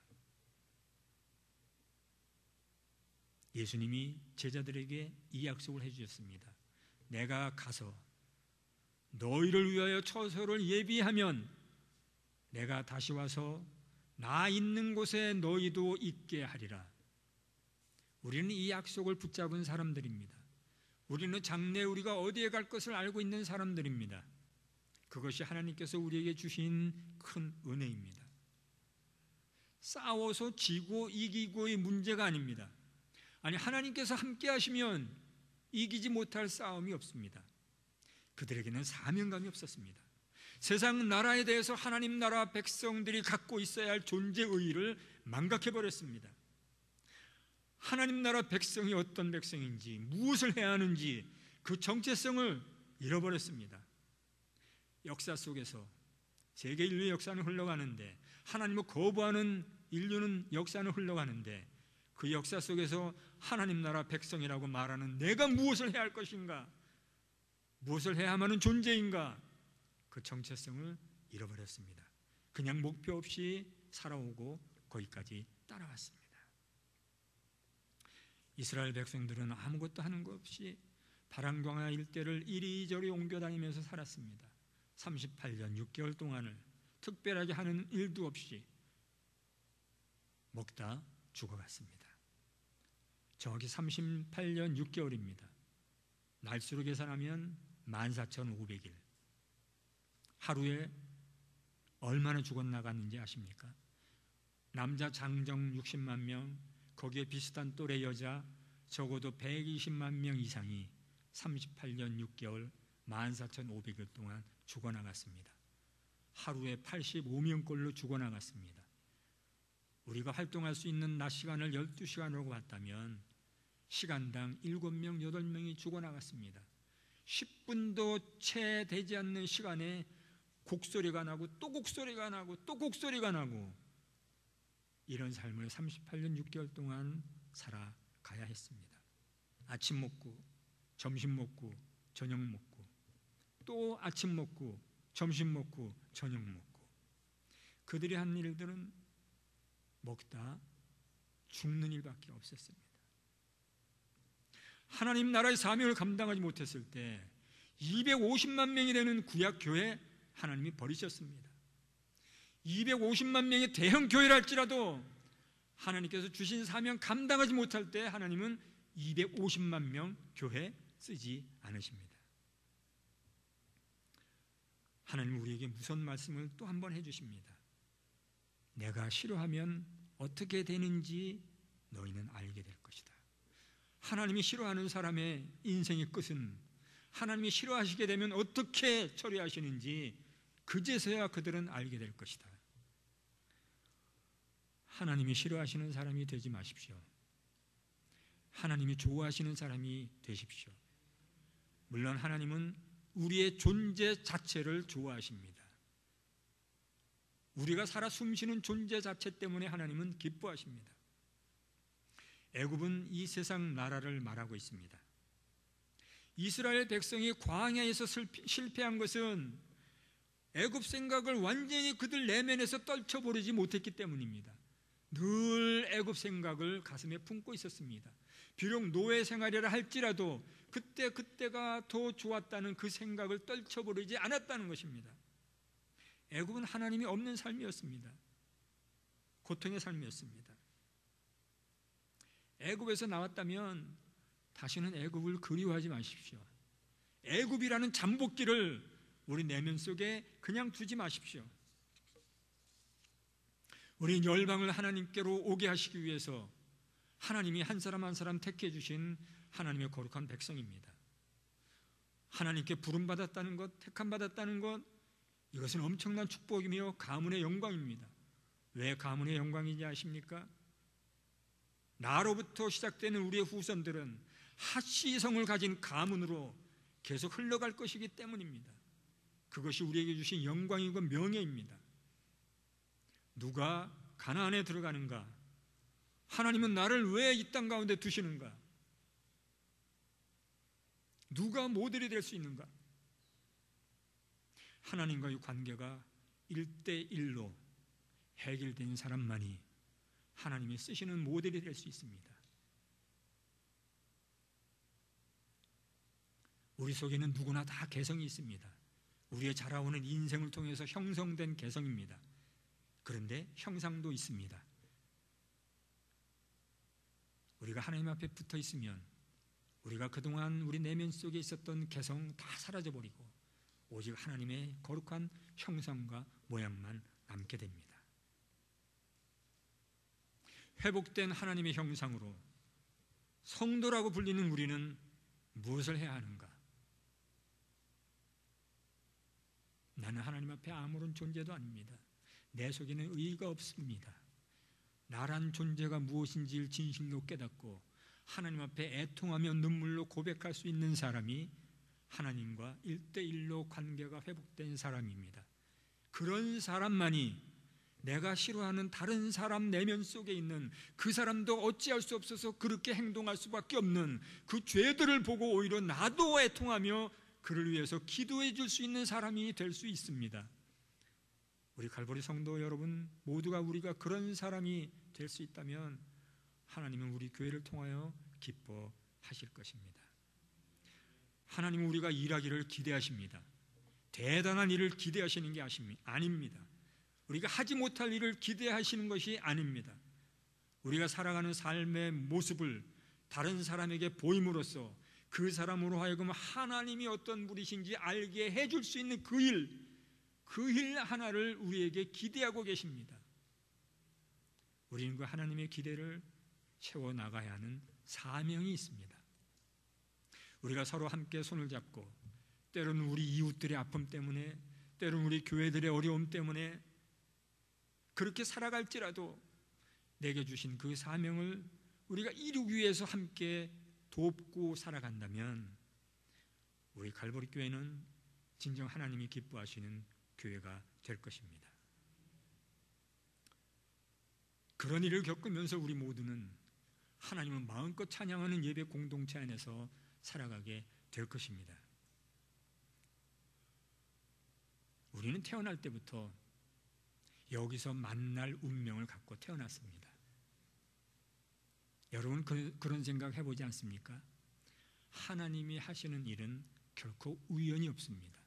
예수님이 제자들에게 이 약속을 해주셨습니다. 내가 가서 너희를 위하여 처소를 예비하면 내가 다시 와서 나 있는 곳에 너희도 있게 하리라. 우리는 이 약속을 붙잡은 사람들입니다. 우리는 장래 우리가 어디에 갈 것을 알고 있는 사람들입니다. 그것이 하나님께서 우리에게 주신 큰 은혜입니다. 싸워서 지고 이기고의 문제가 아닙니다. 아니, 하나님께서 함께 하시면 이기지 못할 싸움이 없습니다. 그들에게는 사명감이 없었습니다. 세상 나라에 대해서 하나님 나라 백성들이 갖고 있어야 할 존재의의를 망각해버렸습니다. 하나님 나라 백성이 어떤 백성인지, 무엇을 해야 하는지 그 정체성을 잃어버렸습니다. 역사 속에서 세계 인류의 역사는 흘러가는데, 하나님을 거부하는 인류는 역사는 흘러가는데, 그 역사 속에서 하나님 나라 백성이라고 말하는 내가 무엇을 해야 할 것인가, 무엇을 해야만 하는 존재인가, 그 정체성을 잃어버렸습니다. 그냥 목표 없이 살아오고 거기까지 따라왔습니다. 이스라엘 백성들은 아무것도 하는 것 없이 바람광야 일대를 이리저리 옮겨다니면서 살았습니다. 38년 6개월 동안을 특별하게 하는 일도 없이 먹다 죽어갔습니다. 정확히 38년 6개월입니다. 날수로 계산하면 14,500일. 하루에 얼마나 죽어나갔는지 아십니까? 남자 장정 60만 명, 거기에 비슷한 또래 여자 적어도 120만 명 이상이 38년 6개월 14,500일 동안 죽어나갔습니다. 하루에 85명꼴로 죽어나갔습니다. 우리가 활동할 수 있는 낮 시간을 12시간으로 봤다면 시간당 7명, 8명이 죽어나갔습니다. 10분도 채 되지 않는 시간에 곡소리가 나고 또 곡소리가 나고 또 곡소리가 나고, 이런 삶을 38년 6개월 동안 살아가야 했습니다. 아침 먹고 점심 먹고 저녁 먹고 또 아침 먹고 점심 먹고 저녁 먹고, 그들이 한 일들은 먹다 죽는 일밖에 없었습니다. 하나님 나라의 사명을 감당하지 못했을 때 250만 명이 되는 구약교회 하나님이 버리셨습니다. 250만 명의 대형 교회를 할지라도 하나님께서 주신 사명 감당하지 못할 때 하나님은 250만 명 교회 쓰지 않으십니다. 하나님 우리에게 무슨 말씀을 또 한 번 해주십니다. 내가 싫어하면 어떻게 되는지 너희는 알게 될 것이다. 하나님이 싫어하는 사람의 인생의 끝은 하나님이 싫어하시게 되면 어떻게 처리하시는지 그제서야 그들은 알게 될 것이다. 하나님이 싫어하시는 사람이 되지 마십시오. 하나님이 좋아하시는 사람이 되십시오. 물론 하나님은 우리의 존재 자체를 좋아하십니다. 우리가 살아 숨쉬는 존재 자체 때문에 하나님은 기뻐하십니다. 애굽은 이 세상 나라를 말하고 있습니다. 이스라엘 백성이 광야에서 실패한 것은 애굽 생각을 완전히 그들 내면에서 떨쳐버리지 못했기 때문입니다. 늘 애굽 생각을 가슴에 품고 있었습니다. 비록 노예 생활이라 할지라도 그때가 더 좋았다는 그 생각을 떨쳐버리지 않았다는 것입니다. 애굽은 하나님이 없는 삶이었습니다. 고통의 삶이었습니다. 애굽에서 나왔다면 다시는 애굽을 그리워하지 마십시오. 애굽이라는 잠복기를 우리 내면 속에 그냥 두지 마십시오. 우리 열방을 하나님께로 오게 하시기 위해서 하나님이 한 사람 한 사람 택해 주신 하나님의 거룩한 백성입니다. 하나님께 부름받았다는 것, 택함받았다는 것, 이것은 엄청난 축복이며 가문의 영광입니다. 왜 가문의 영광인지 아십니까? 나로부터 시작되는 우리의 후손들은 핫시성을 가진 가문으로 계속 흘러갈 것이기 때문입니다. 그것이 우리에게 주신 영광이고 명예입니다. 누가 가나안에 들어가는가? 하나님은 나를 왜 이 땅 가운데 두시는가? 누가 모델이 될 수 있는가? 하나님과의 관계가 1대1로 해결된 사람만이 하나님이 쓰시는 모델이 될 수 있습니다. 우리 속에는 누구나 다 개성이 있습니다. 우리의 자라오는 인생을 통해서 형성된 개성입니다. 그런데 형상도 있습니다. 우리가 하나님 앞에 붙어 있으면 우리가 그동안 우리 내면 속에 있었던 개성 다 사라져버리고 오직 하나님의 거룩한 형상과 모양만 남게 됩니다. 회복된 하나님의 형상으로 성도라고 불리는 우리는 무엇을 해야 하는가? 나는 하나님 앞에 아무런 존재도 아닙니다. 내 속에는 의의가 없습니다. 나란 존재가 무엇인지를 진실로 깨닫고 하나님 앞에 애통하며 눈물로 고백할 수 있는 사람이 하나님과 1대1로 관계가 회복된 사람입니다. 그런 사람만이 내가 싫어하는 다른 사람 내면 속에 있는 그 사람도 어찌할 수 없어서 그렇게 행동할 수밖에 없는 그 죄들을 보고 오히려 나도 애통하며 그를 위해서 기도해 줄 수 있는 사람이 될 수 있습니다. 우리 갈보리 성도 여러분 모두가 우리가 그런 사람이 될 수 있다면 하나님은 우리 교회를 통하여 기뻐하실 것입니다. 하나님은 우리가 일하기를 기대하십니다. 대단한 일을 기대하시는 게 아닙니다. 우리가 하지 못할 일을 기대하시는 것이 아닙니다. 우리가 살아가는 삶의 모습을 다른 사람에게 보임으로써 그 사람으로 하여금 하나님이 어떤 분이신지 알게 해줄 수 있는 그 일 하나를 우리에게 기대하고 계십니다. 우리는 그 하나님의 기대를 채워나가야 하는 사명이 있습니다. 우리가 서로 함께 손을 잡고 때로는 우리 이웃들의 아픔 때문에, 때로는 우리 교회들의 어려움 때문에 그렇게 살아갈지라도 내게 주신 그 사명을 우리가 이루기 위해서 함께 돕고 살아간다면 우리 갈보리 교회는 진정 하나님이 기뻐하시는 교회가 될 것입니다. 그런 일을 겪으면서 우리 모두는 하나님을 마음껏 찬양하는 예배 공동체 안에서 살아가게 될 것입니다. 우리는 태어날 때부터 여기서 만날 운명을 갖고 태어났습니다. 여러분 그런 생각 해보지 않습니까? 하나님이 하시는 일은 결코 우연이 없습니다.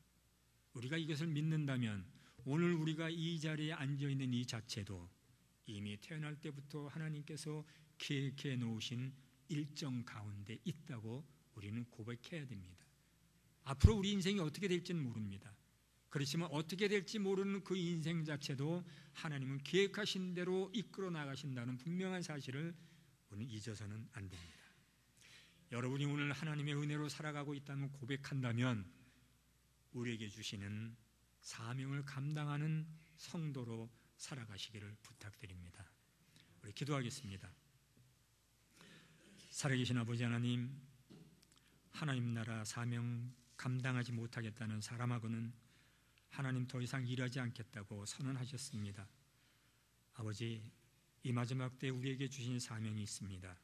우리가 이것을 믿는다면 오늘 우리가 이 자리에 앉아있는 이 자체도 이미 태어날 때부터 하나님께서 계획해 놓으신 일정 가운데 있다고 우리는 고백해야 됩니다. 앞으로 우리 인생이 어떻게 될지는 모릅니다. 그렇지만 어떻게 될지 모르는 그 인생 자체도 하나님은 계획하신 대로 이끌어 나가신다는 분명한 사실을 우리는 잊어서는 안 됩니다. 여러분이 오늘 하나님의 은혜로 살아가고 있다면 고백한다면 우리에게 주시는 사명을 감당하는 성도로 살아가시기를 부탁드립니다. 우리 기도하겠습니다. 살아계신 아버지 하나님, 하나님 나라 사명 감당하지 못하겠다는 사람하고는 하나님 더 이상 일하지 않겠다고 선언하셨습니다. 아버지, 이 마지막 때 우리에게 주신 사명이 있습니다.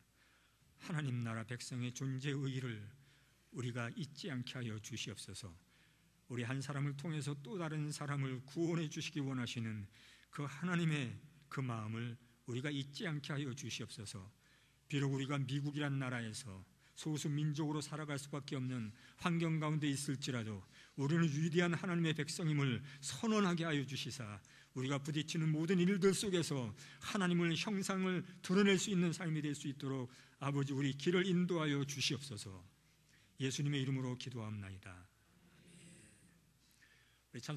하나님 나라 백성의 존재 의의를 우리가 잊지 않게 하여 주시옵소서. 우리 한 사람을 통해서 또 다른 사람을 구원해 주시기 원하시는 그 하나님의 그 마음을 우리가 잊지 않게 하여 주시옵소서. 비록 우리가 미국이란 나라에서 소수 민족으로 살아갈 수밖에 없는 환경 가운데 있을지라도 우리는 위대한 하나님의 백성임을 선언하게 하여 주시사 우리가 부딪히는 모든 일들 속에서 하나님을 형상을 드러낼 수 있는 삶이 될 수 있도록 아버지 우리 길을 인도하여 주시옵소서. 예수님의 이름으로 기도합나이다. 우리 찬송